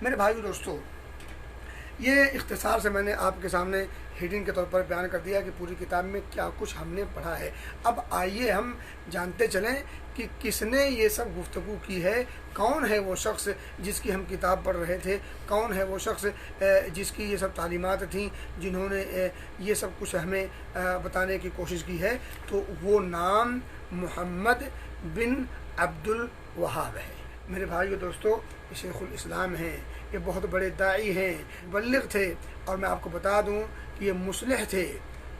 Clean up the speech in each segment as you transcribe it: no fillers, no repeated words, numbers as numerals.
میرے بھائیو دوستو، یہ اختصار سے میں نے آپ کے سامنے ہیڈنگ کے طور پر بیان کر دیا کہ پوری کتاب میں کیا کچھ ہم نے پڑھا ہے۔ اب آئیے ہم جانتے چلیں کہ کس نے یہ سب گفتگو کی ہے، کون ہے وہ شخص جس کی ہم کتاب پڑھ رہے تھے، کون ہے وہ شخص جس کی یہ سب تعلیمات تھیں، جنہوں نے یہ سب کچھ ہمیں بتانے کی کوشش کی ہے۔ تو وہ نام محمد بن عبد الوہاب ہے۔ میرے بھائیو دوستو، شیخ الاسلام ہیں، یہ بہت بڑے داعی ہیں، مبلغ تھے، اور میں آپ کو بتا دوں کہ یہ مصلح تھے۔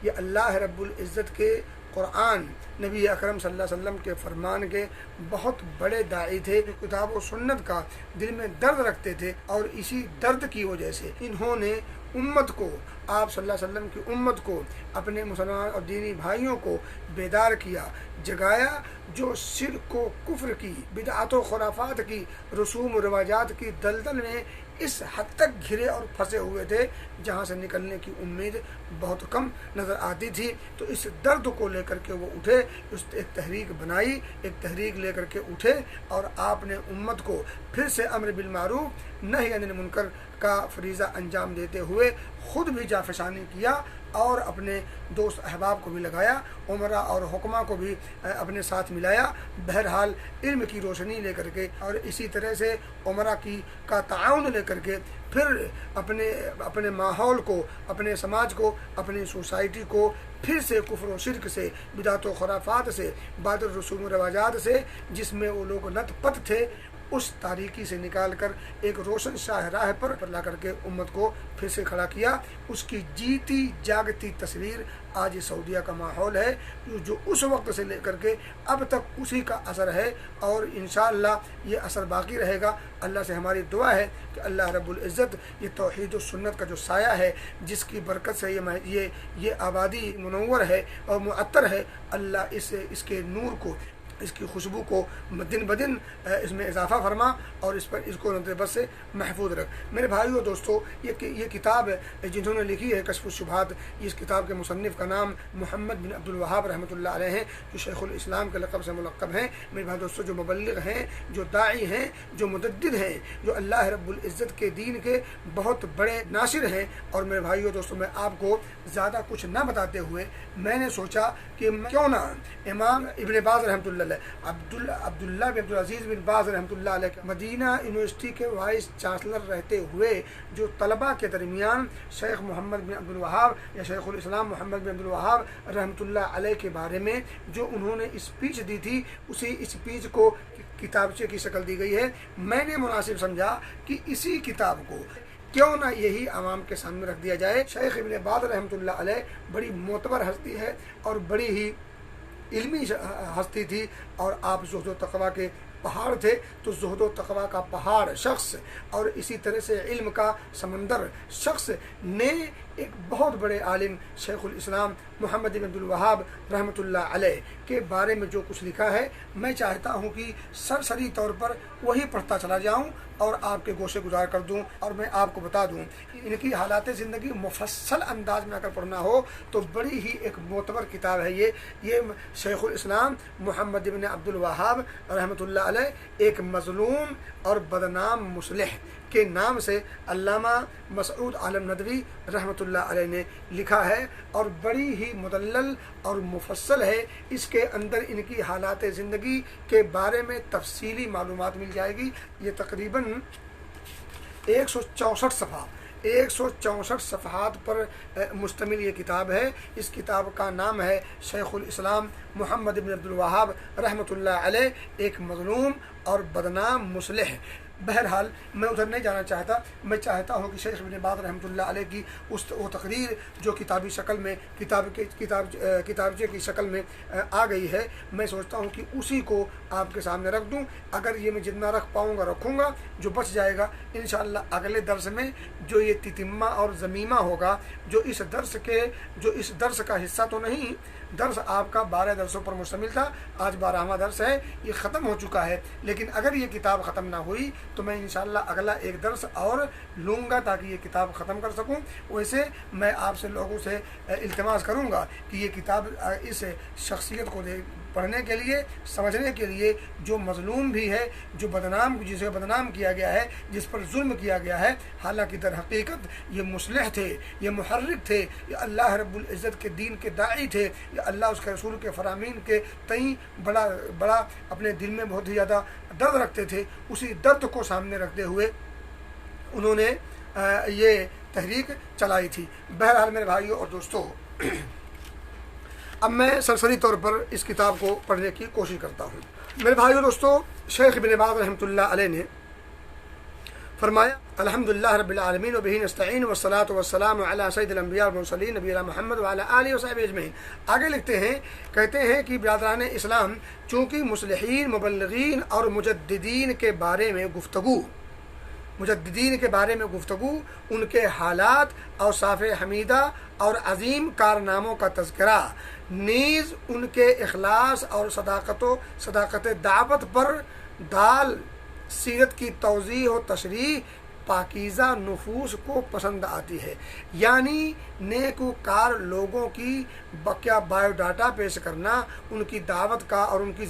یہ اللہ رب العزت کے قرآن، نبی اکرم صلی اللہ علیہ وسلم کے فرمان کے بہت بڑے داعی تھے، کتاب و سنت کا دل میں درد رکھتے تھے، اور اسی درد کی وجہ سے انہوں نے امت کو، آپ صلی اللہ علیہ وسلم کی امت کو، اپنے مسلمان اور دینی بھائیوں کو بیدار کیا، جگایا، جو شرک و کفر کی، بدعات و خرافات کی، رسوم و رواجات کی دلدل میں اس حد تک گھرے اور پھنسے ہوئے تھے جہاں سے نکلنے کی امید بہت کم نظر آتی تھی۔ تو اس درد کو لے کر کے وہ اٹھے، اس ایک تحریک بنائی، ایک تحریک لے کر کے اٹھے، اور آپ نے امت کو پھر سے امر بالمعروف نہی عن المنکر کا فریضہ انجام دیتے ہوئے خود بھی جافشانی کیا، اور اپنے دوست احباب کو بھی لگایا، عمرا اور حکمہ کو بھی اپنے ساتھ ملایا، بہرحال علم کی روشنی لے کر کے، اور اسی طرح سے عمرا کا تعاون لے کر کے پھر اپنے ماحول کو، اپنے سماج کو، اپنی سوسائٹی کو پھر سے کفر و شرک سے، بدعت و خرافات سے، باطل رسوم و رواجات سے، جس میں وہ لوگ لت پت تھے، اس تاریکی سے نکال کر ایک روشن شاہ راہ پر لا کر کے امت کو پھر سے کھڑا کیا۔ اس کی جیتی جاگتی تصویر آج سعودیہ کا ماحول ہے، جو اس وقت سے لے کر کے اب تک اسی کا اثر ہے، اور انشاءاللہ یہ اثر باقی رہے گا۔ اللہ سے ہماری دعا ہے کہ اللہ رب العزت یہ توحید و سنت کا جو سایہ ہے، جس کی برکت سے یہ آبادی منور ہے اور معطر ہے، اللہ اس کے نور کو، اس کی خوشبو کو دن بدن اس میں اضافہ فرما، اور اس کو نظر بد سے محفوظ رکھ۔ میرے بھائیو دوستو، یہ کتاب جنہوں نے لکھی ہے کشف الشبہات، اس کتاب کے مصنف کا نام محمد بن عبد الوہاب رحمۃ اللہ علیہ ہیں، جو شیخ الاسلام کے لقب سے ملقب ہیں۔ میرے بھائی دوستو، جو مبلغ ہیں، جو داعی ہیں، جو مجدد ہیں، جو اللہ رب العزت کے دین کے بہت بڑے ناصر ہیں، اور میرے بھائیو دوستو، میں آپ کو زیادہ کچھ نہ بتاتے ہوئے میں نے سوچا کہ کیوں نہ امام ابن باز رحمۃ اللہ عبداللہ بن عبدالعزیز بن باز رحمۃ اللہ علیہ مدینہ یونیورسٹی کے وائس چانسلر رہتے ہوئے جو طلباء کے درمیان شیخ محمد بن عبد الوہاب یا شیخ الاسلام محمد بن عبد الوہاب رحمۃ اللہ علیہ کے بارے میں جو انہوں نے اسپیچ دی تھی، اسی اسپیچ کو کتابچے کی شکل دی گئی ہے۔ میں نے مناسب سمجھا کہ اسی کتاب کو کیوں نہ یہی عوام کے سامنے رکھ دیا جائے۔ شیخ ابن باز رحمۃ اللہ علیہ بڑی معتبر ہستی ہے، اور بڑی ہی علمی ہستی تھی، اور آپ زہد و تقویٰ کے پہاڑ تھے۔ تو زہد و تقویٰ کا پہاڑ شخص، اور اسی طرح سے علم کا سمندر شخص نے ایک بہت بڑے عالم شیخ الاسلام محمد بن عبد الوہاب رحمۃ اللہ علیہ کے بارے میں جو کچھ لکھا ہے، میں چاہتا ہوں کہ سرسری طور پر وہی پڑھتا چلا جاؤں اور آپ کے گوشے گزار کر دوں، اور میں آپ کو بتا دوں ان کی حالات زندگی مفصل انداز میں اگر پڑھنا ہو تو بڑی ہی ایک معتبر کتاب ہے یہ شیخ الاسلام محمد بن عبد الوہاب رحمۃ اللہ علیہ ایک مظلوم اور بدنام مصلح کے نام سے علامہ مسعود عالم ندوی رحمۃ اللہ علیہ نے لکھا ہے، اور بڑی ہی مدلل اور مفصل ہے۔ اس کے اندر ان کی حالات زندگی کے بارے میں تفصیلی معلومات مل جائے گی۔ یہ تقریباً 164 صفحات پر مشتمل یہ کتاب ہے۔ اس کتاب کا نام ہے شیخ الاسلام محمد بن عبد الوہاب رحمۃ اللہ علیہ ایک مظلوم اور بدنام مصلح۔ بہرحال میں ادھر نہیں جانا چاہتا، میں چاہتا ہوں کہ شیخ ابن باز رحمۃ اللہ علیہ کی وہ تقریر جو کتابی شکل میں کتابچے کی شکل میں آ گئی ہے، میں سوچتا ہوں کہ اسی کو آپ کے سامنے رکھ دوں۔ اگر یہ میں جتنا رکھ پاؤں گا رکھوں گا، جو بچ جائے گا انشاءاللہ اگلے درس میں جو یہ تتمہ اور ضمیمہ ہوگا، جو اس درس کا حصہ تو نہیں، درس آپ کا 12 درسوں پر مشتمل تھا، آج 12واں درس ہے، یہ ختم ہو چکا ہے، لیکن اگر یہ کتاب ختم نہ ہوئی تو میں انشاءاللہ اگلا ایک درس اور لوں گا تاکہ یہ کتاب ختم کر سکوں۔ ویسے میں آپ سے لوگوں سے التماس کروں گا کہ یہ کتاب اس شخصیت کو پڑھنے کے لیے، سمجھنے کے لیے، جو مظلوم بھی ہے، جو جسے بدنام کیا گیا ہے، جس پر ظلم کیا گیا ہے، حالانکہ در حقیقت یہ مصلح تھے، یہ محرک تھے، یہ اللہ رب العزت کے دین کے داعی تھے، یہ اللہ اس کے رسول کے فرامین کے تئیں بڑا اپنے دل میں بہت ہی زیادہ درد رکھتے تھے، اسی درد کو سامنے رکھتے ہوئے انہوں نے یہ تحریک چلائی تھی۔ بہرحال میرے بھائیوں اور دوستوں، اب میں سرسری طور پر اس کتاب کو پڑھنے کی کوشش کرتا ہوں۔ میرے بھائیوں دوستوں، شیخ ابن باز رحمۃ اللہ علیہ نے فرمایا الحمدللہ رب العالمین وبہ نستعین والصلاۃ والسلام علی سید الانبیاء والمرسلین نبینا محمد وعلی آلہ وصحبہ اجمعین۔ آگے لکھتے ہیں، کہتے ہیں کہ برادران اسلام، چونکہ مصلحین، مبلغین اور مجددین کے بارے میں گفتگو، ان کے حالات، اوصاف حمیدہ اور عظیم کارناموں کا تذکرہ، نیز ان کے اخلاص اور صداقت دعوت پر دال سیرت کی توضیح و تشریح پاکیزہ نفوس کو پسند آتی ہے۔ یعنی نیکوکار لوگوں کی کیا بایو ڈاٹا پیش کرنا، ان کی دعوت کا اور ان کی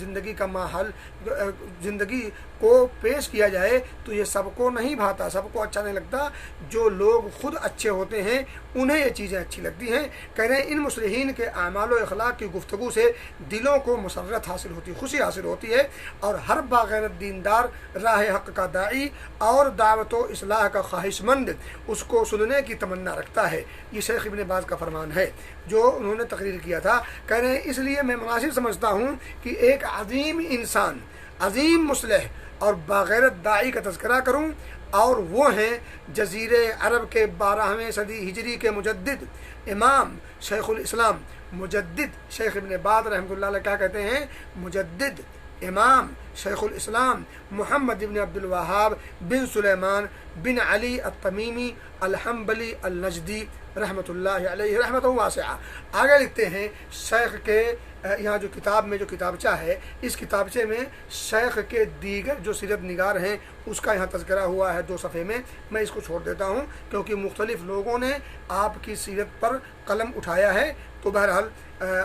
زندگی کو پیش کیا جائے تو یہ سب کو نہیں بھاتا، سب کو اچھا نہیں لگتا۔ جو لوگ خود اچھے ہوتے ہیں انہیں یہ چیزیں اچھی لگتی ہیں۔ کہہ رہے ہیں ان مصلحین کے اعمال و اخلاق کی گفتگو سے دلوں کو مسرت حاصل ہوتی، خوشی حاصل ہوتی ہے، اور ہر باغیرت دیندار، راہ حق کا داعی اور دعوت و اصلاح کا خواہش مند اس کو سننے کی تمنا رکھتا ہے۔ یہ شیخ ابن باز کا فرمان ہے جو انہوں نے تقریر کیا تھا۔ کہہ رہے ہیں اس لیے میں مناسب سمجھتا ہوں کہ ایک عظیم انسان، عظیم مصلح اور باغیرت داعی کا تذکرہ کروں، اور وہ ہیں جزیرے عرب کے 12ویں صدی ہجری کے مجدد امام شیخ الاسلام، مجدد شیخ ابن باز رحمۃ اللہ علیہ کیا کہتے ہیں؟ مجدد امام شیخ الاسلام محمد ابن عبد الوہاب بن سلیمان بن علی التمیمی الحنبلی النجدی رحمۃ اللہ علیہ رحمۃ واسعہ۔ آگے لکھتے ہیں شیخ کے یہاں جو کتاب میں جو کتابچہ ہے، اس کتابچے میں شیخ کے دیگر جو سیرت نگار ہیں اس کا یہاں تذکرہ ہوا ہے 2 صفحے میں۔ میں اس کو چھوڑ دیتا ہوں کیونکہ مختلف لوگوں نے آپ کی سیرت پر قلم اٹھایا ہے، تو بہرحال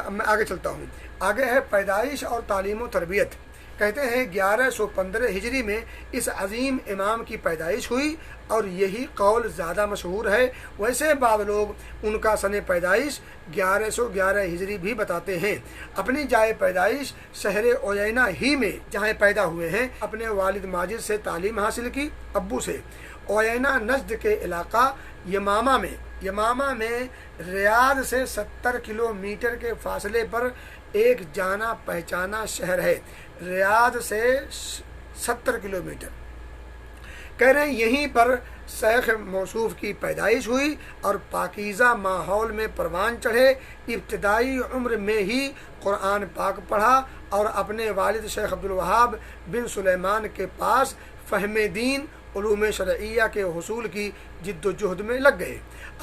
میں آگے چلتا ہوں۔ آگے ہے پیدائش اور تعلیم و تربیت۔ کہتے ہیں 1115 ہجری میں اس عظیم امام کی پیدائش ہوئی، اور یہی قول زیادہ مشہور ہے۔ ویسے بعض لوگ ان کا سن پیدائش 1111 ہجری بھی بتاتے ہیں۔ اپنی جائے پیدائش شہر عیینہ ہی میں جہاں پیدا ہوئے ہیں، اپنے والد ماجد سے تعلیم حاصل کی، ابو سے۔ عیینہ نجد کے علاقہ یمامہ میں ریاض سے 70 کلومیٹر کے فاصلے پر ایک جانا پہچانا شہر ہے۔ ریاض سے 70 کلومیٹر۔ کہہ رہے ہیں یہیں پر شیخ موصوف کی پیدائش ہوئی اور پاکیزہ ماحول میں پروان چڑھے۔ ابتدائی عمر میں ہی قرآن پاک پڑھا اور اپنے والد شیخ عبد الوہاب بن سلیمان کے پاس فہم دین، علوم شرعیہ کے حصول کی جد و جہد میں لگ گئے۔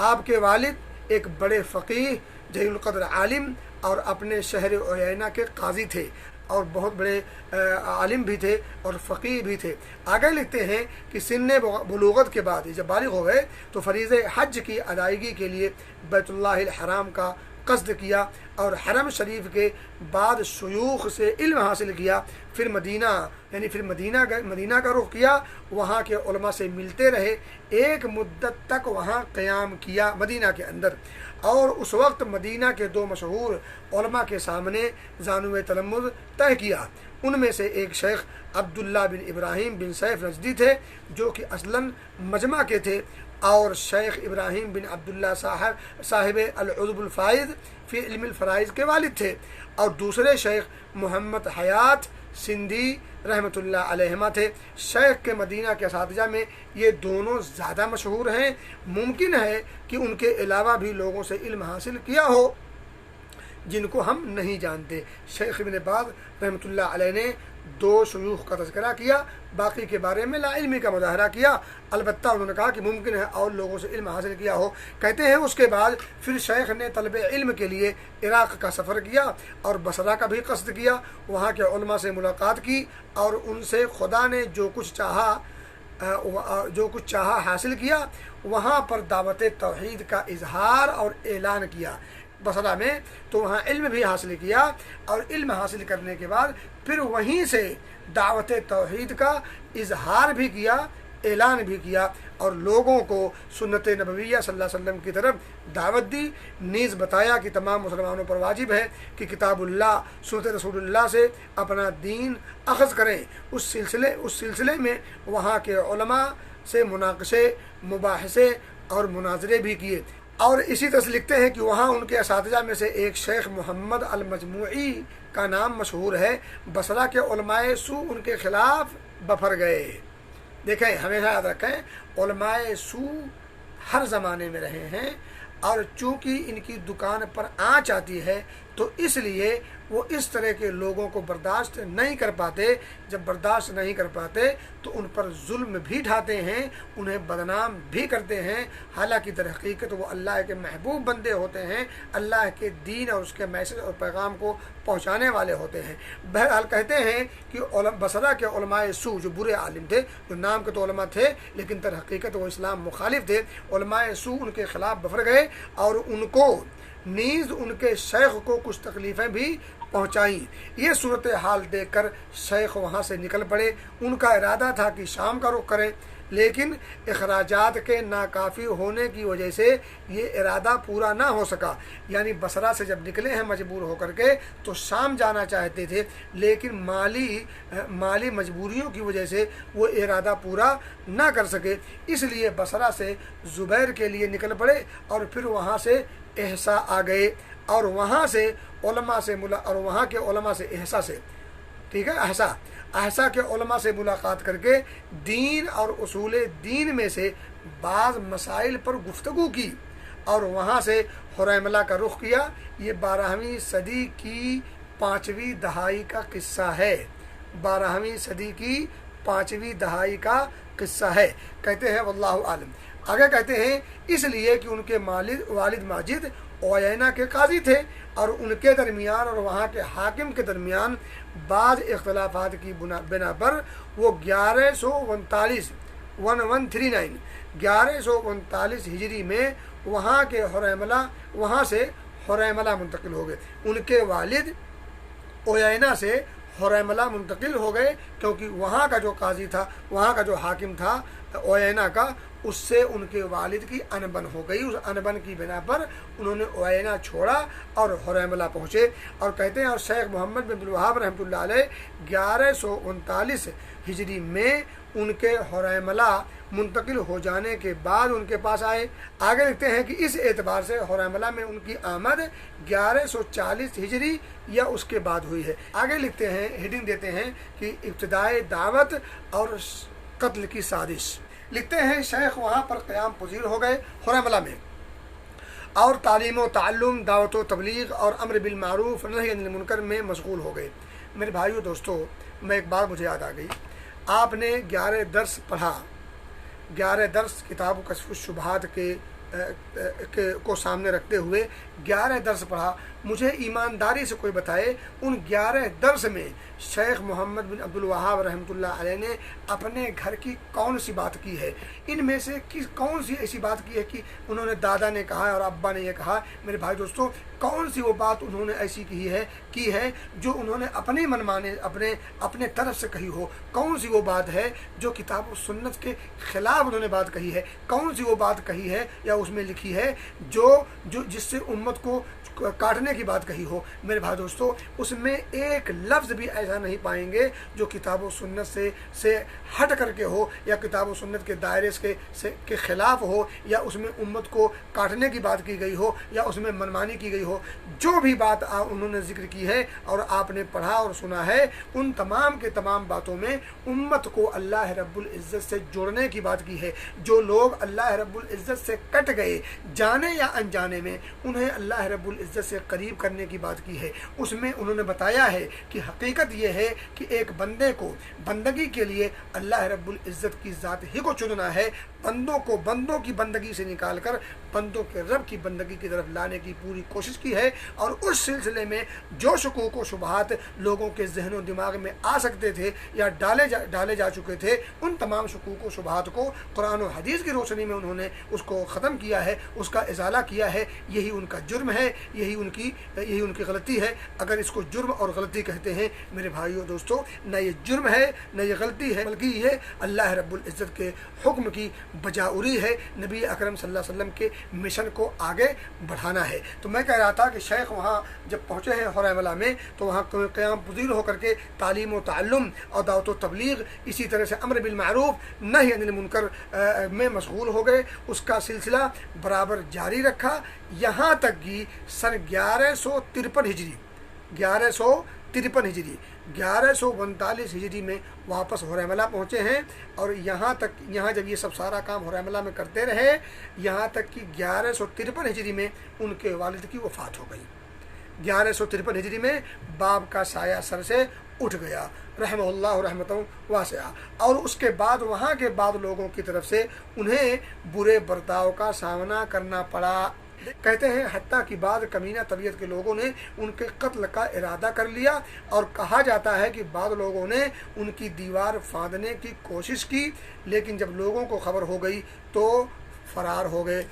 آپ کے والد ایک بڑے فقیہ، جلیل القدر عالم اور اپنے شہر عیینہ کے قاضی تھے، اور بہت بڑے عالم بھی تھے اور فقیہ بھی تھے۔ آگے لکھتے ہیں کہ سن بلوغت کے بعد جب بالغ ہو گئے تو فریضہ حج کی ادائیگی کے لیے بیت اللہ الحرام کا قصد کیا، اور حرم شریف کے بعد شیوخ سے علم حاصل کیا۔ پھر مدینہ کا رخ کیا، وہاں کے علماء سے ملتے رہے، ایک مدت تک وہاں قیام کیا مدینہ کے اندر، اور اس وقت مدینہ کے 2 مشہور علماء کے سامنے زانو تلمذ طے کیا۔ ان میں سے ایک شیخ عبداللہ بن ابراہیم بن سیف نجدی تھے جو کہ اصلاً مجمع کے تھے، اور شیخ ابراہیم بن عبداللہ صاحب العذب الفائز فی علم الفرائض کے والد تھے، اور دوسرے شیخ محمد حیات سندھی رحمۃ اللہ علیہما تھے۔ شیخ کے مدینہ کے اساتذہ میں یہ دونوں زیادہ مشہور ہیں۔ ممکن ہے کہ ان کے علاوہ بھی لوگوں سے علم حاصل کیا ہو جن کو ہم نہیں جانتے۔ شیخ ابن باز رحمۃ اللہ علیہ نے 2 شیوخ کا تذکرہ کیا، باقی کے بارے میں لا علمی کا مظاہرہ کیا، البتہ انہوں نے کہا کہ ممکن ہے اور لوگوں سے علم حاصل کیا ہو۔ کہتے ہیں اس کے بعد پھر شیخ نے طلب علم کے لیے عراق کا سفر کیا اور بصرہ کا بھی قصد کیا، وہاں کے علماء سے ملاقات کی، اور ان سے خدا نے جو کچھ چاہا حاصل کیا۔ وہاں پر دعوت توحید کا اظہار اور اعلان کیا۔ बसरा में, तो वहाँ इल्म भी हासिल किया और इल्म हासिल करने के बाद फिर वहीं से दावत तौहीद का इजहार भी किया, ऐलान भी किया और लोगों को सुन्नत नबविया सल्लल्लाहु अलैहि वसल्लम की तरफ दावत दी। नीज़ बताया कि तमाम मुसलमानों पर वाजिब है कि किताबुल्लाह सुन्नत रसूलुल्लाह से अपना दीन अख़ज़ करें। उस सिलसिले में वहाँ के उलमा से मुनाक़शे, मुबाहसे और मुनाजरे भी किए। और इसी तरह से लिखते हैं कि वहाँ उनके असातिज़ा में से एक शेख मोहम्मद अल मजमूई का नाम मशहूर है। बसरा के उलमाए सू उनके खिलाफ बफर गए। देखें, हमेशा याद रखें, उलमाए सू हर ज़माने में रहे हैं और चूँकि इनकी दुकान पर आँच आती है तो इसलिए वो इस तरह के लोगों को बर्दाश्त नहीं कर पाते। जब बर्दाश्त नहीं कर पाते तो उन पर जुल्म भी ढाते हैं, उन्हें बदनाम भी करते हैं। हालांकि दर हकीकत वो अल्लाह के महबूब बंदे होते हैं, अल्लाह के दीन और उसके मैसेज और पैगाम को पहुँचाने वाले होते हैं। बहरहाल कहते हैं कि बसरा के उलमाए सू जो बुरे आलिम थे, जो नाम के तो उलमा थे लेकिन दर हकीकत वो इस्लाम मुखालिफ थे, उलमाए सू उनके खिलाफ बफर गए और उनको नीज़ उनके शेख को कुछ तकलीफ़ें भी पहुँचाई। ये सूरत हाल देखकर शेख वहाँ से निकल पड़े। उनका इरादा था कि शाम का रुख करें, लेकिन अखराजात के नाकाफ़ी होने की वजह से ये इरादा पूरा ना हो सका। यानी बसरा से जब निकले हैं मजबूर होकर के तो शाम जाना चाहते थे, लेकिन माली मजबूरियों की वजह से वो इरादा पूरा ना कर सके। इसलिए बसरा से ज़ुबैर के लिए निकल पड़े और फिर वहाँ से एहसा आ गए और वहाँ से उलमा से और वहाँ के उलमा से एहसा से, ठीक है, अहसा के उलमा से मुलाकात करके दीन और उसूल दीन में से बाज़ मसाइल पर गुफ्तगू की और वहाँ से हुरैमला का रुख किया। ये 12वीं सदी की 5वीं दहाई का किस्सा है। 12वीं सदी की 5वीं दहाई का किस्सा है। कहते हैं वल्लाहु आलम। आगे कहते हैं इसलिए कि उनके वालिद माजिद ओयना के काजी थे और उनके दरमियान और वहाँ के हाकिम के दरमियान बाज़ इख्तलाफात की बिना पर वो 1139 हिजरी में वहाँ से हुरैमला मुंतकिल हो गए। उनके वालिद ओयना से हुरैमला मुंतकिल हो गए क्योंकि वहाँ का जो काजी था, वहाँ का जो हाकिम था ओयना का, उससे उनके वालिद की अनबन हो गई। उस अनबन की बिना पर उन्होंने ओयना छोड़ा और हुरैमला पहुँचे। और कहते हैं और शेख मोहम्मद बिन अब्दुल वहाब रहमतुल्लाह अलैह 1139 हिजरी में उनके हुरैमला मुंतकिल हो जाने के बाद उनके पास आए। आगे लिखते हैं कि इस एतबार से हुरैमला में उनकी आमद 1140 हिजरी या उसके बाद हुई है। आगे लिखते हैं, हेडिंग देते हैं कि इब्तिदाए दावत और कत्ल की साजिश। लिखते हैं शेख वहाँ पर क़याम पज़ीर हो गए हुरैमला में और तालीम व ताल्लुम, दावत व तबलीग और अम्र बिल मारूफ नही अनिल मुनकर में मशगूल हो गए। मेरे भाइयों दोस्तों, मैं एक बार मुझे याद आ गई, आपने 11 दर्स पढ़ा, 11 दर्स किताब कश्फ़ुश शुबहात को सामने रखते हुए 11 दर्स पढ़ा। मुझे ईमानदारी से कोई बताए उन 11 दर्स में शेख मोहम्मद बिन अब्दुल वहाब रहमतुल्लाह अलैह ने अपने घर की कौन सी बात की है, इनमें से कौन सी ऐसी बात की है कि उन्होंने दादा ने कहा और अब्बा ने ये कहा। मेरे भाई दोस्तों, कौन सी वो बात उन्होंने ऐसी की है जो उन्होंने अपने मनमाने अपने तरफ से कही हो। कौन सी वो बात है जो किताब और सुन्नत के खिलाफ उन्होंने बात कही है। कौन सी वो बात कही है या उसमें लिखी है जो जिससे उम्मत को काटने की बात कही हो। मेरे भाई दोस्तों, उसमें एक लफ्ज़ भी ऐसा नहीं पाएंगे जो किताब और सुन्नत से हट करके हो या किताब और सुन्नत के दायरे के खिलाफ हो या उसमें उम्मत को काटने की बात की गई हो या उसमें मनमानी की गई हो। जो भी बात उन्होंने जिक्र की है और आपने पढ़ा और सुना है, उन तमाम के तमाम बातों में उम्मत को अल्लाह रब्बुल इज़्ज़त से जोड़ने की बात की है। जो लोग अल्लाह रब्बुल इज़्ज़त से कट गए, जाने या अनजाने में, उन्हें अल्लाह रब्बुल इज़्ज़त से करीब करने की बात की है। उसमें उन्होंने बताया है कि हकीकत यह है कि एक बंदे को बंदगी के लिए अल्लाह रब्बुल इज़्ज़त की ज़ात ही को चुनना है। बंदों को बंदों की बंदगी से निकाल कर बंदों के रब की बंदगी की तरफ लाने की पूरी कोशिश की है। और उस सिलसिले में जो शुकूक व शुबहात लोगों के जहन व दिमाग में आ सकते थे या डाले जा चुके थे, उन तमाम शुकूक व शुबहात को कुरान और हदीस की रोशनी में उन्होंने उसको ख़त्म किया है, उसका इजाला किया है। यही उनका जुर्म है, यही उनकी गलती है। अगर इसको जुर्म और गलती कहते हैं मेरे भाइयों दोस्तों, न ये जुर्म है न ये गलती है, बल्कि ये अल्लाह रब्बुल इज़्ज़त के हुक्म की बजाउरी है। नबी अकरम सल्लल्लाहु अलैहि वसल्लम के मिशन को आगे बढ़ाना है। तो मैं कह रहा था कि शेख वहाँ जब पहुँचे हैं हुरैमला में, तो वहाँ क़याम पज़ीर होकर के तालीम व ताल्लुम और दावत व तबलीग, इसी तरह से अम्र बिल मारूफ नही अनिल मुनकर में मशगूल हो गए। उसका सिलसिला बराबर जारी रखा, यहाँ तक कि सन 1153 हिजरी 1149 हिजरी में वापस हुरैमला पहुँचे हैं। और यहाँ जब ये सब सारा काम हुरैमला में करते रहे, यहाँ तक कि 1153 हिजरी में उनके वालिद की वफ़ात हो गई। 1153 हिजरी में बाप का साया सर से उठ गया रहमहुल्लाह रहमतन वासिआ। और उसके बाद वहाँ के बाद लोगों की तरफ से उन्हें बुरे बर्ताव का सामना करना पड़ा। कहते हैं हत्ता की बाद कमीना तबीयत के लोगों ने उनके कत्ल का इरादा कर लिया। और कहा जाता है कि बाद लोगों ने उनकी दीवार फांदने की कोशिश की, लेकिन जब लोगों को खबर हो गई तो फरार हो गए।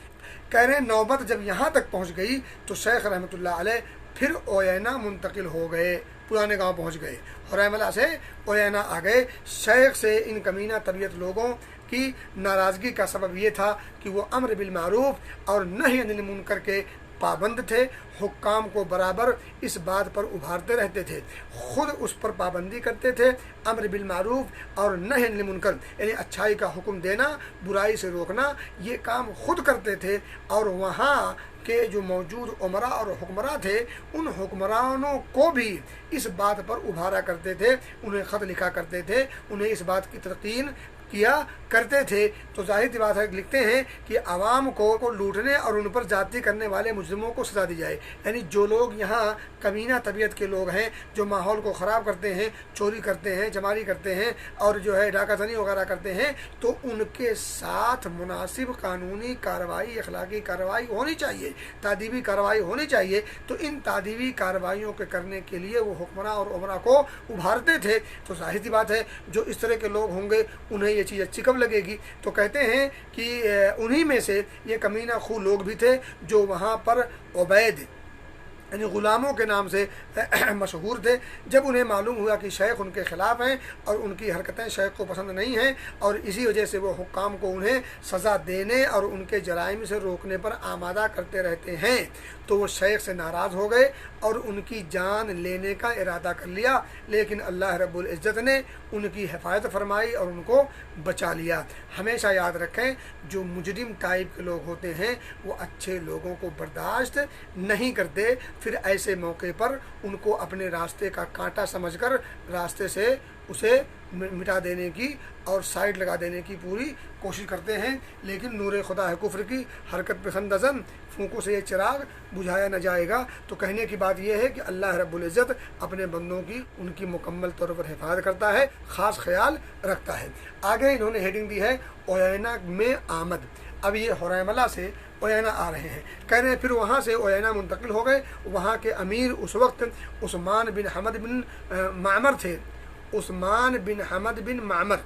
कह रहे नौबत जब यहाँ तक पहुँच गई तो शेख रहमतुल्लाह अलैह फिर ओयना मुंतकिल हो गए, पुराने गांव पहुँच गए। हुरैमला से ओयना आ गए। शेख से इन कमीना तबीयत लोगों की नाराज़गी का सबब ये था कि वो अम्र बिल मारूफ और नही अनिल मुनकर के पाबंद थे। हुक्काम को बराबर इस बात पर उभारते रहते थे, खुद उस पर पाबंदी करते थे। अम्र बिल मारूफ और नही अनिल मुनकर यानी अच्छाई का हुक्म देना, बुराई से रोकना, ये काम खुद करते थे। और वहाँ के जो मौजूद उमरा और हुक्मरान थे, उन हुक्मरानों को भी इस बात पर उभारा करते थे, उन्हें ख़त लिखा करते थे, उन्हें इस बात की तलकीन किया करते थे। तो जाहिर सी बात है, लिखते हैं कि आवाम को लूटने और उन पर जाती करने वाले मुजरिमों को सजा दी जाए। यानी जो लोग यहाँ कमीना तबीयत के लोग हैं, जो माहौल को ख़राब करते हैं, चोरी करते हैं, चमारी करते हैं और जो है डाकाज़नी वगैरह करते हैं, तो उनके साथ मुनासिब कानूनी कार्रवाई, अखलाकी कार्रवाई होनी चाहिए, तादीबी कार्रवाई होनी चाहिए। तो इन तादीबी कार्रवाइयों के करने के लिए वो हुक्मरान और उमरा को उभारते थे। तो जाहिर सी बात है, जो इस तरह के लोग होंगे उन्हें ये चीज़ अच्छी कब लगेगी। तो कहते हैं कि उन्हीं में से ये कमीना खू लोग भी थे जो वहाँ पर उबैद यानी ग़ुलामों के नाम से मशहूर थे। जब उन्हें मालूम हुआ कि शेख उनके ख़िलाफ़ हैं और उनकी हरकतें शेख को पसंद नहीं हैं और इसी वजह से वो हुक्काम को उन्हें सज़ा देने और उनके जराइम से रोकने पर आमादा करते रहते हैं, तो वो शेख से नाराज़ हो गए और उनकी जान लेने का इरादा कर लिया। लेकिन अल्लाह रब्बुल इज़्ज़त ने उनकी हिफाजत फरमाई और उनको बचा लिया। हमेशा याद रखें, जो मुजरिम टाइप के लोग होते हैं वो अच्छे लोगों को बर्दाश्त नहीं करते। फिर ऐसे मौके पर उनको अपने रास्ते का कांटा समझकर रास्ते से उसे मिटा देने की और साइड लगा देने की पूरी कोशिश करते हैं। लेकिन नूर खुदा है कुफ्र की हरकत पसंद अज़न, फूंकों से ये चिराग बुझाया न जाएगा। तो कहने की बात यह है कि अल्लाह रब्बुल इज़्ज़त अपने बंदों की उनकी मुकम्मल तौर पर हिफाजत करता है, ख़ास ख्याल रखता है। आगे इन्होंने हेडिंग दी है ओयना में आमद। अब ये हुरैमला से ओयना आ रहे हैं। कह रहे हैं फिर वहाँ से ओयना मुंतकिल हो गए। वहाँ के अमीर उस वक्त उस्मान बिन हमद बिन मामर थे, उस्मान बिन हमद बिन मामर।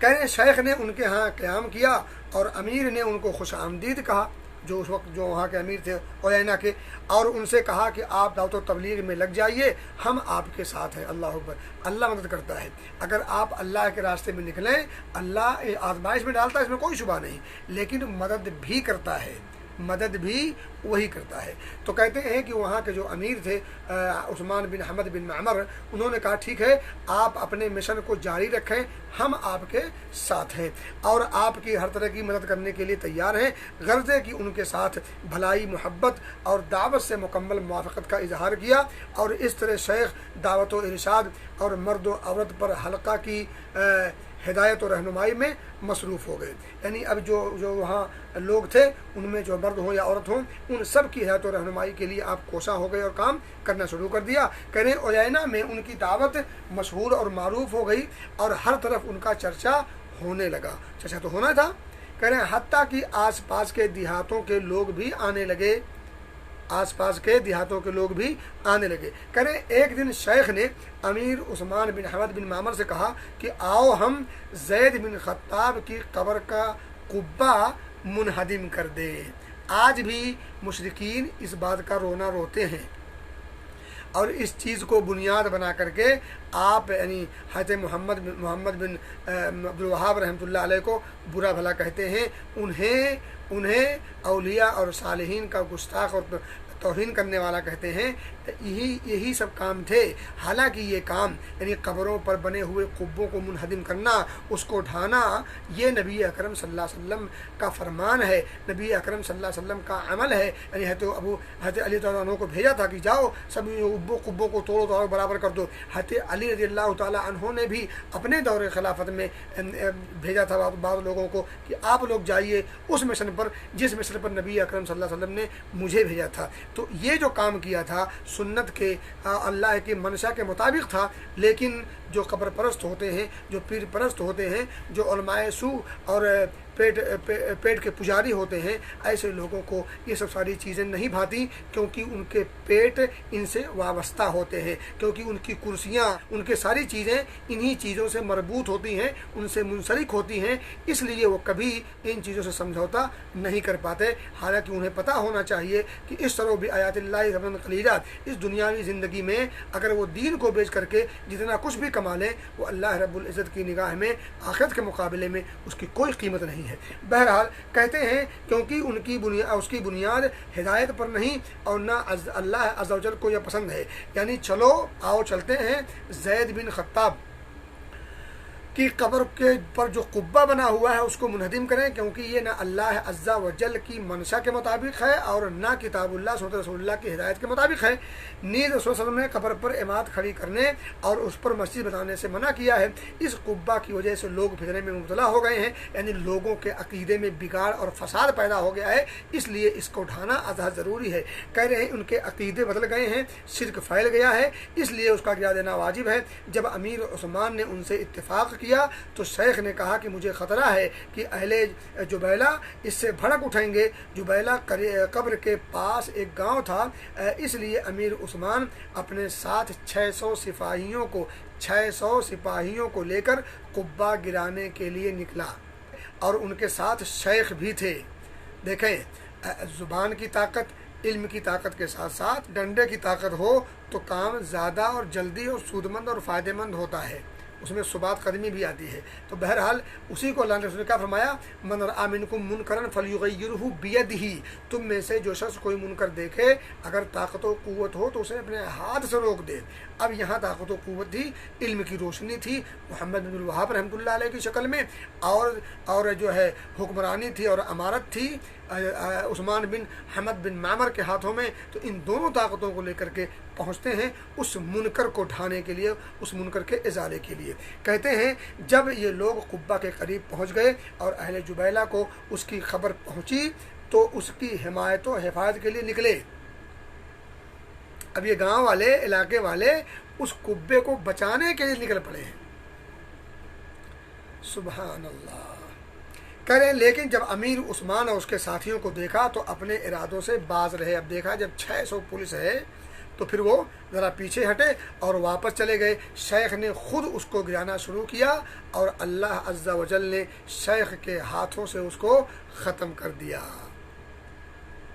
कह रहे हैं शेख ने उनके यहाँ क़याम किया और अमीर ने उनको खुश आमदीद कहा, जो उस वक्त जो वहाँ के अमीर थे ओयना के, और उनसे कहा कि आप दावत व तबलीग में लग जाइए, हम आपके साथ हैं। अल्लाह अकबर, अल्लाह मदद करता है। अगर आप अल्लाह के रास्ते में निकलें, अल्लाह आजमाइश में डालता है, इसमें कोई शुबा नहीं, लेकिन मदद भी करता है, मदद भी वही करता है। तो कहते हैं कि वहाँ के जो अमीर थे उस्मान बिन हमद बिन मामर, उन्होंने कहा ठीक है, आप अपने मिशन को जारी रखें, हम आपके साथ हैं और आपकी हर तरह की मदद करने के लिए तैयार हैं। गर्ज़े कि उनके साथ भलाई, मोहब्बत और दावत से मुकम्मल मुवाफ़क़त का इजहार किया। और इस तरह शेख दावत व इरशाद और मर्द व औरत पर हल्का की हिदायत और रहनुमाई में मसरूफ़ हो गए। यानी अब जो वहाँ लोग थे, उनमें जो मर्द हों या औरत हों, उन सब की हिदायत और रहनुमाई के लिए आप कोशा हो गए और काम करना शुरू कर दिया। करें ओयना में उनकी दावत मशहूर और मारूफ हो गई और हर तरफ उनका चर्चा होने लगा। चचा तो होना था। कह रहे हैं हत्ता कि आस पास के देहातों के लोग भी आने लगे, आसपास के देहातों के लोग भी आने लगे। कह रहे हैं एक दिन शेख ने अमीर उस्मान बिन हमद बिन मामर से कहा कि आओ हम जैद बिन खत्ताब की कब्र का कुब्बा मुनहदिम कर दें। आज भी मुशरिकीन इस बात का रोना रोते हैं और इस चीज़ को बुनियाद बना करके आप यानी हज़रत मोहम्मद बिन अब्दुल वहाब रहमतुल्लाह अलैह को बुरा भला कहते हैं। उन्हें औलिया और सालिहीन का गुस्ताख और तौहीन करने वाला कहते हैं। यही सब काम थे। हालांकि ये काम यानी कब्रों पर बने हुए कुब्बों को मुनहदिम करना, उसको ढाना, ये नबी अकरम सल्लल्लाहु अलैहि वसल्लम का फरमान है, नबी अकरम सल्लल्लाहु अलैहि वसल्लम का अमल है। यानी हज़रत अली तआला अन्हु को भेजा था कि जाओ सब कुब्बों को तोड़ो तो बराबर कर दो। हज़रत अली रज़ियल्लाहु तआला अन्हु ने भी अपने दौरे खिलाफत में भेजा था बाद लोगों को कि आप लोग जाइए उस मिशन पर जिस मिशन पर नबी अकरम सल्लल्लाहु अलैहि वसल्लम ने मुझे भेजा था। तो ये जो काम किया था सुन्नत के अल्लाह की मंशा के मुताबिक था। लेकिन जो कब्र परस्त होते हैं, जो पीर परस्त होते हैं, जो उलमाए सू और पेट के पुजारी होते हैं, ऐसे लोगों को ये सब सारी चीज़ें नहीं भाती, क्योंकि उनके पेट इनसे वाबस्ता होते हैं, क्योंकि उनकी कुर्सियाँ, उनके सारी चीज़ें इन्हीं चीज़ों से मरबूत होती हैं, उनसे मुंसलिक होती हैं। इसलिए वो कभी इन चीज़ों से समझौता नहीं कर पाते। हालांकि उन्हें पता होना चाहिए कि इस तरह भी आयातिल्लाहि ज़मन क़लीला, इस दुनियावी ज़िंदगी में अगर वो दीन को बेच करके जितना कुछ भी कमा लें, वो अल्लाह रब्बुल इज़्ज़त की निगाह में आखिरत के मुकाबले में उसकी कोई कीमत नहीं है। बहरहाल कहते हैं क्योंकि उसकी बुनियाद हिदायत पर नहीं और ना अल्लाह अज़्ज़ा वजल को यह पसंद है। यानी चलो आओ चलते हैं ज़ैद बिन खत्ताब की कब्र के पर जो कुब्बा बना हुआ है उसको मुनहदिम करें, क्योंकि ये ना अल्लाह अज़्ज़ा वजल की मंशा के मुताबिक है और ना किताबुल्लाह सुन्नत रसूलुल्लाह की हिदायत के मुताबिक है। नीज़ रसूल सल्लल्लाहु अलैहि वसल्लम ने कब्र पर इमारत खड़ी करने और उस पर मस्जिद बनाने से मना किया है। इस कुब्बा की वजह से लोग फितने में मुब्तला हो गए हैं, यानी लोगों के अकीदे में बिगाड़ और फसाद पैदा हो गया है, इसलिए इसको ढाना अज़ा ज़रूरी है। कह रहे हैं उनके अकीदे बदल गए हैं, शिर्क फैल गया है, इसलिए उसका गिरा देना वाजिब है। जब अमीर उस्मान ने उनसे इत्तेफाक किया तो शेख ने कहा कि मुझे ख़तरा है कि अहले जुबैला इससे भड़क उठेंगे। जुबैला कब्र के पास एक गांव था, इसलिए अमीर उस्मान अपने साथ 600 सिपाहियों को लेकर कुब्बा गिराने के लिए निकला और उनके साथ शेख भी थे। देखें, ज़ुबान की ताकत, इल्म की ताकत के साथ साथ डंडे की ताकत हो तो काम ज़्यादा और जल्दी और सूदमंद और फ़ायदेमंद होता है, उसमें सुबात कदमी भी आती है। तो बहरहाल उसी को अल्लाह ने क्या फरमाया, मन रआ मिनकुम मुनकरन फलयुगय्यिरहु बियदिही, तुम में से जो शख्स कोई मुनकर देखे अगर ताकत व क़ुव्वत हो तो उसे अपने हाथ से रोक दे। अब यहाँ ताकत व क़ुव्वत थी, इल्म की रोशनी थी मोहम्मद बिन अब्दुल वहाब रहमतुल्लाह अलैह की शक्ल में, और जो है हुक्मरानी थी और अमारत थी उस्मान बिन हमद बिन मामर के हाथों में। तो इन दोनों ताकतों को लेकर के पहुँचते हैं उस मुनकर को ढाने के लिए, उस मुनकर के इजाले के लिए। कहते हैं जब ये लोग कुब्बा के करीब पहुँच गए और अहले जुबैला को उसकी खबर पहुँची तो उसकी हिमायत व हिफाजत के लिए निकले। अब ये गांव वाले, इलाके वाले उस कुब्बे को बचाने के लिए निकल पड़े हैं। सुभान अल्लाह। कह रहे हैं लेकिन जब अमीर उस्मान और उसके साथियों को देखा तो अपने इरादों से बाज रहे। अब देखा जब 600 पुलिस है तो फिर वो ज़रा पीछे हटे और वापस चले गए। शेख ने खुद उसको गिराना शुरू किया और अल्लाह अज़्ज़ा वजल ने शेख के हाथों से उसको ख़त्म कर दिया,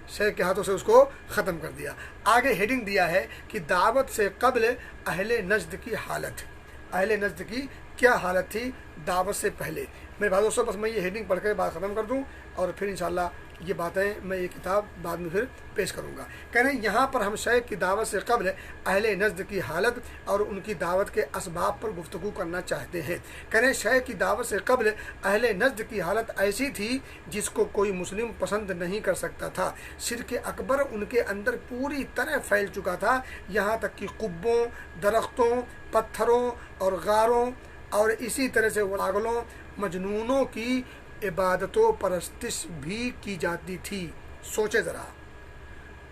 शेख के हाथों से उसको ख़त्म कर दिया। आगे हेडिंग दिया है कि दावत से कब्ल अहले नज्द की हालत। अहले नज्द की क्या हालत थी दावत से पहले। मेरे भाई दोस्तों, बस मैं ये हेडिंग पढ़ कर बात ख़त्म कर दूँ और फिर इंशाल्लाह ये बातें मैं ये किताब बाद में फिर पेश करूँगा। कह रहे हैं यहाँ पर हम शेख की दावत से कब्ल अहले नज्द की हालत और उनकी दावत के असबाब पर गुफ्तगू करना चाहते हैं। कह रहे हैं शेख की दावत से कब्ल अहले नज्द की हालत ऐसी थी जिसको कोई मुस्लिम पसंद नहीं कर सकता था। शिर्क अकबर उनके अंदर पूरी तरह फैल चुका था, यहाँ तक कि कुब्बों, दरख्तों, पत्थरों और गारों और इसी तरह से पागलों, मजनूनों की इबादतों परस्तिश भी की जाती थी। सोचे ज़रा,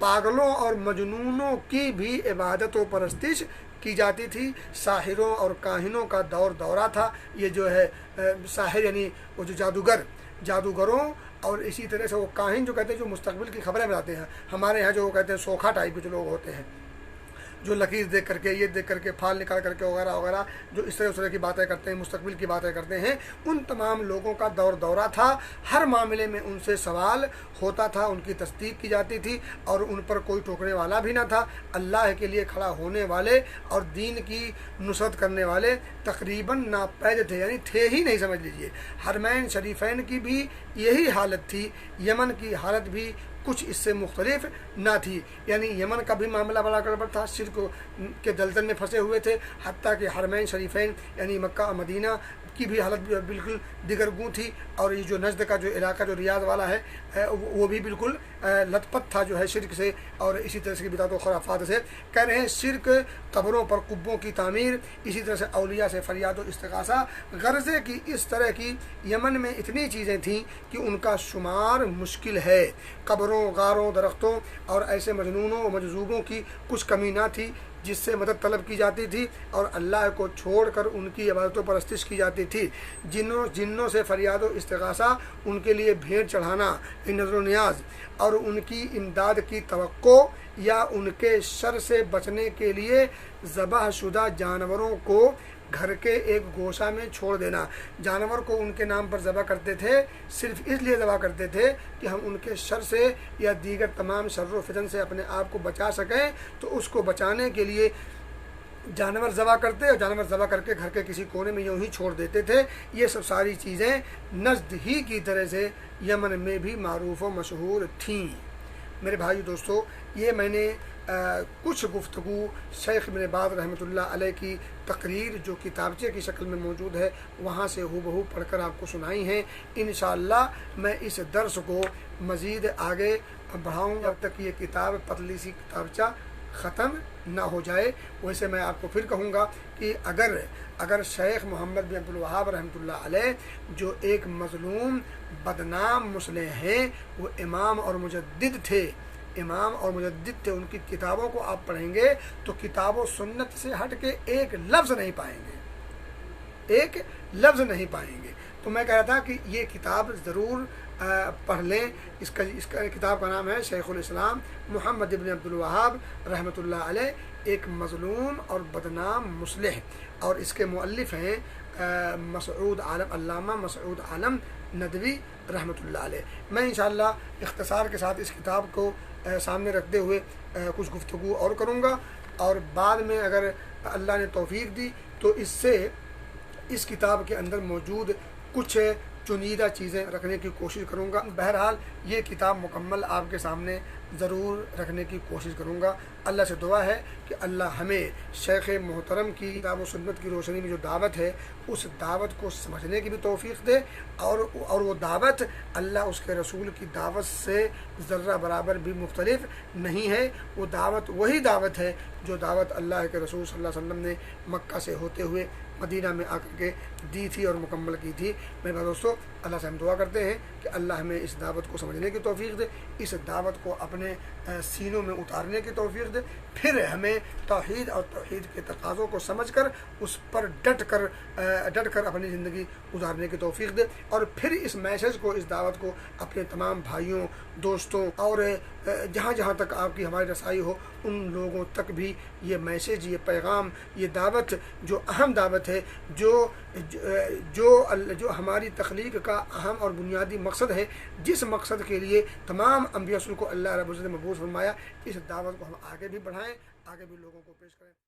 पागलों और मजनूनों की भी इबादत व परस्तिश की जाती थी। साहिरों और काहिनों का दौरा था। ये जो है साहिर यानी वो जो जादूगरों, और इसी तरह से वो काहिन जो कहते हैं जो मुस्तकबिल की खबरें बताते हैं। हमारे यहाँ जो वो कहते हैं सोखा टाइप के जो लोग होते हैं, जो लकीर देख करके, ये देख करके, फाल निकाल करके वगैरह वगैरह, जो इस तरह उस तरह की बातें करते हैं, मुस्तकबिल की बातें करते हैं, उन तमाम लोगों का दौरा था। हर मामले में उनसे सवाल होता था, उनकी तस्दीक की जाती थी, और उन पर कोई टोकने वाला भी ना था। अल्लाह के लिए खड़ा होने वाले और दीन की नुसरत करने वाले तकरीबन नापैद थे, यानी थे ही नहीं, समझ लीजिए। हरमैन शरीफैन की भी यही हालत थी। यमन की हालत भी कुछ इससे मुख्तलिफ ना थी, यानी यमन का भी मामला बड़ा गड़बड़ था, शिर्क के दलदल में फंसे हुए थे। हत्ता कि हरमैन शरीफैन यानी मक्का और मदीना की भी हालत बिल्कुल दिगरगूं थी। और ये जो नजद का जो इलाका जो रियाद वाला है वो भी बिल्कुल लथपथ था जो है शिर्क से और इसी तरह से बिदात व खुराफात से। कह रहे हैं शिर्क, कब्रों पर कुब्बों की तामीर, इसी तरह से औलिया से फरियाद व इस्तिगासा, गर्ज़े की इस तरह की यमन में इतनी चीज़ें थीं कि उनका शुमार मुश्किल है। कब्रों, गारों, दरख्तों और ऐसे मजनूनों व मजजूबों की कुछ कमी ना थी जिससे मदद तलब की जाती थी, और अल्लाह को छोड़कर उनकी इबादतों पर परस्तिश की जाती थी। जिन्नों से फरियाद व इस्तिगासा, उनके लिए भेंट चढ़ाना, नज़र नियाज और उनकी इमदाद की तवक्को, या उनके शर से बचने के लिए ज़बह शुदा जानवरों को घर के एक गोशा में छोड़ देना। जानवर को उनके नाम पर ज़बह करते थे, सिर्फ इसलिए ज़बह करते थे कि हम उनके शर से या दीगर तमाम शर्र व फितन से अपने आप को बचा सकें। तो उसको बचाने के लिए जानवर ज़बह करते और जानवर ज़बह करके घर के किसी कोने में यूँ ही छोड़ देते थे। ये सब सारी चीज़ें नज़द ही की तरह से यमन में भी मारूफ़ व मशहूर थीं। मेरे भाई दोस्तों, ये मैंने कुछ गुफ्तगू शेख इब्न बाज़ रहमतुल्लाह अलैह की तकरीर जो किताबचे की शक्ल में मौजूद है वहाँ से हूबहू पढ़कर आपको सुनाई हैं। इंशाअल्लाह मैं इस दर्स को मज़ीद आगे बढ़ाऊँगा जब तक ये किताब, पतली सी किताबचा ख़त्म ना हो जाए। वैसे मैं आपको फिर कहूँगा कि अगर शेख मोहम्मद बिन अब्दुल वहाब रहमतुल्लाह अलैह जो एक मज़लूम बदनाम मुस्लिम हैं, वो इमाम और मुजद्दिद थे, उनकी किताबों को आप पढ़ेंगे तो किताब व सुन्नत से हट के एक लफ्ज़ नहीं पाएंगे। तो मैं कह रहा था कि ये किताब ज़रूर पढ़ लें। इसका किताब का नाम है शेखुल इस्लाम मोहम्मद इब्न अब्दुल वहाब रहमतुल्लाह अलैह, एक मज़लूम और बदनाम मुस्लिह, और इसके मुअल्लिफ़ हैं मसऊद आलम, अल्लामा मसऊद आलम नदवी रहमतुल्लाह अलैह। मैं इंशाअल्लाह इख्तिसार के साथ इस किताब को सामने रखते हुए कुछ गुफ्तगू और करूँगा, और बाद में अगर अल्लाह ने तौफीक दी तो इस किताब के अंदर मौजूद कुछ चुनिंदा चीज़ें रखने की कोशिश करूँगा। बहरहाल ये किताब मुकम्मल आपके सामने ज़रूर रखने की कोशिश करूँगा। अल्लाह से दुआ है कि अल्लाह हमें शेख मोहतरम की किताब व सुन्नत की रोशनी में जो दावत है उस दावत को समझने की भी तौफीक दे, और वो दावत अल्लाह उसके रसूल की दावत से ज़र्रा बराबर भी मुख्तलिफ नहीं है। वो दावत वही दावत है जो दावत अल्लाह के रसूल सल्लल्लाहु अलैहि वसल्लम ने मक्का से होते हुए मदीना में आकर के दी थी और मुकम्मल की थी। मेरे दोस्तों, अल्लाह से हम दुआ करते हैं कि अल्लाह हमें इस दावत को समझने की तौफीक दे, इस दावत को अपने सीनों में उतारने की तौफीक दे, फिर हमें तौहीद और तौहीद के तकाज़ों को समझकर उस पर डट कर अपनी ज़िंदगी गुजारने की तौफीक दे, और फिर इस मैसेज को, इस दावत को अपने तमाम भाइयों, दोस्तों और जहाँ जहाँ तक आपकी हमारी रसाई हो उन लोगों तक भी ये मैसेज, ये पैगाम, ये दावत जो अहम दावत है, जो हमारी तख्लीक का अहम और बुनियादी मकसद है, जिस मकसद के लिए तमाम अंबिया को अल्लाह रब्बुल इज़्ज़त ने मबूस फरमाया, इस दावत को हम आगे भी बढ़ाएं, आगे भी लोगों को पेश करें।